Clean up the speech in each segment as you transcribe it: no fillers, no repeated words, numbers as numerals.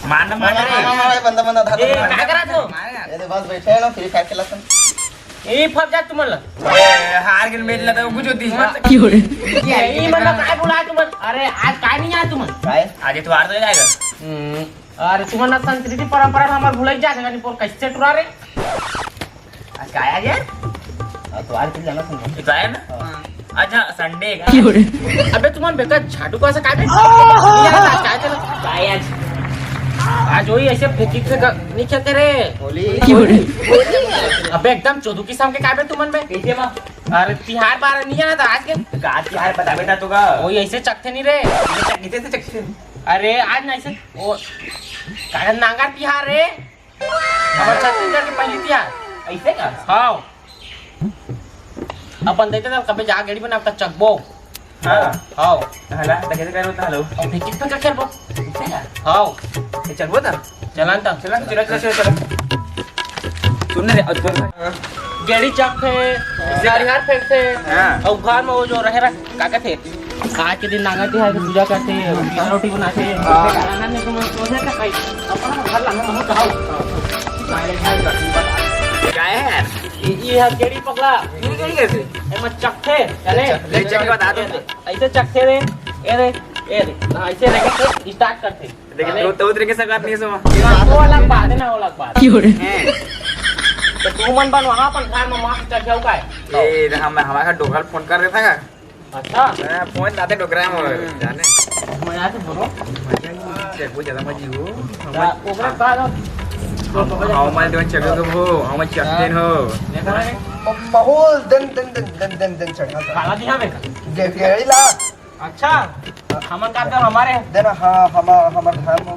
मारना मारना बंदा बंदा था ए काय करा तू ये बस बैठे हैं ना फ्री फायर खेला सन ए फट जा तुम्हाला ए हार गेल मेजला तर कुछ होती ए मला काय बोला तुम्हाला अरे आज काय नहीं आया तुम्हाला काय आगे तू हार जाएगा अरे तुम्हाला संस्कृति परंपरा हमार भूल जा जाने पर कैसे टुरा रे आज काय आ गया तो आज किती जाणार सन ये तो आया ना अच्छा संडे का अबे तुम्हाला बेटा झाटू का असं काय बे काय चला काय आज वही ऐसे फेंकी से नहीं क्या करे होली अबे एकदम चौदुकी शाम के काय बे तुमन में कैसे मां अरे तिहार बार नहीं है ना आज के आज की हार बता बेटा तू का वही ऐसे चकते नहीं रे कितने से चक्के अरे आज नहीं से वो कारण नांगर तिहार रे हमारे छत्तीसगढ़ की पहली तिहार ऐसे का हाँ अपन देते थे कभी जा गाड़ी बना चकबो हां हाँ हला कैसे कर होता हलो और फिर किस पे का खेलबो ऐसे का हाँ ये चल बोता चलन तो चला चला चला चला सुन रे गेड़ी चक थे नारियार फेंकते हाँ। और घर में वो जो रहे का कहते आज के दिन नांगा तिहार की पूजा करते हैं रोटी बनाते हैं खाना नहीं तुम सोचे का भाई अपना घर लाना हम कहां क्या है यार ये है गेड़ी पकड़ा ये कैसे एमा चक्के चले ले चक के बता दो ऐसे चक्के रे ये ऐसे रखे स्टार्ट करते लेकिन तो तरीके से करनी है समा वो अलग बात है ना वो अलग बात तो तू मन बन वहां पर घर में मार चक्के का ये हम हमारा डोगल फोन कर रहा था अच्छा मैं फोन लाते डोगरा में जाने मैं यहाँ से बोलो वो ज्यादा मजी हो ओकरा बाद हाउ माल दोन चलो तो हो हाउ मच चक्के हो माहौल दन चढ़ा था खाना दिया में गेड़ी ला अच्छा हम का कर हमारे देना हाँ हमारे घर में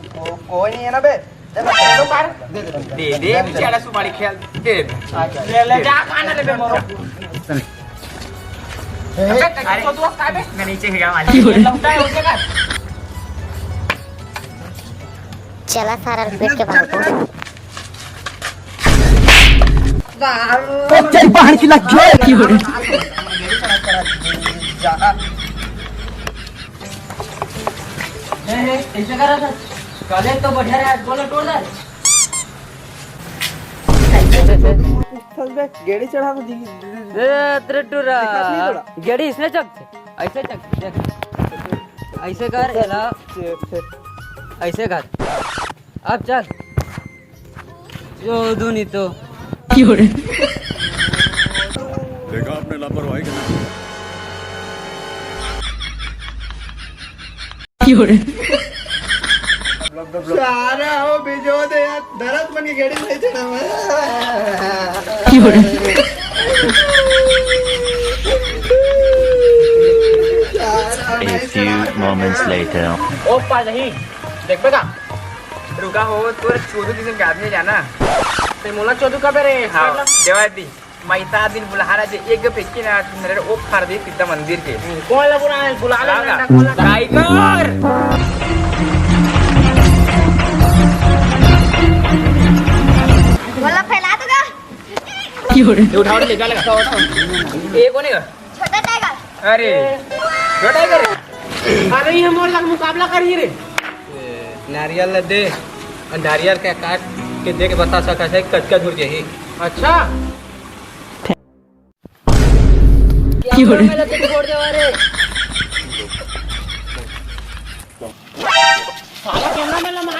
कोई नहीं है ना बे देना तो कर दे दे बेचारा सुपारी खेल दे अच्छा ले जा खाना ले बे मोरो अबे तो तू काय बे मैं नीचे गिरा वाली लौटा है उसे कर चला सारा पेट के भागो चल बाहर की लग गया की हो ऐसे करा था कॉलेज तो बढ़िया रहा बोलो तोड़ दे गेड़ी चढ़ा गेड़ी इसने चक ऐसे चक ऐसे कर एला ऐसे कर अब चल जो दूनी तो देखा आपने लापरवाही करना सारा हो बिजो दे यार दरद बन के गेड़ी ले चढ़ा मैं A few moments later. ओ पा नहीं देख बेटा रुका हो तो चोदू किसी के आदमी जाना ते मोला चोदू का बेरे हाँ देवादी मैता दिन बुलाहारा जे एक फेंकी ना मेरे ओ फाड़ दे सीधा मंदिर के कौन ला बुला ले टाइगर बोला फैला दूंगा ये उठाओ ले जा लगा ये कौन है छोटा टाइगर अरे जो टाइगर अरे ये मोर लग मुकाबला कर ही रे नारियल दे नारियल के काट के दे के बता सका है कच्चा झुर जाही अच्छा छोड़ दे अरे साला कैमरा में ला मार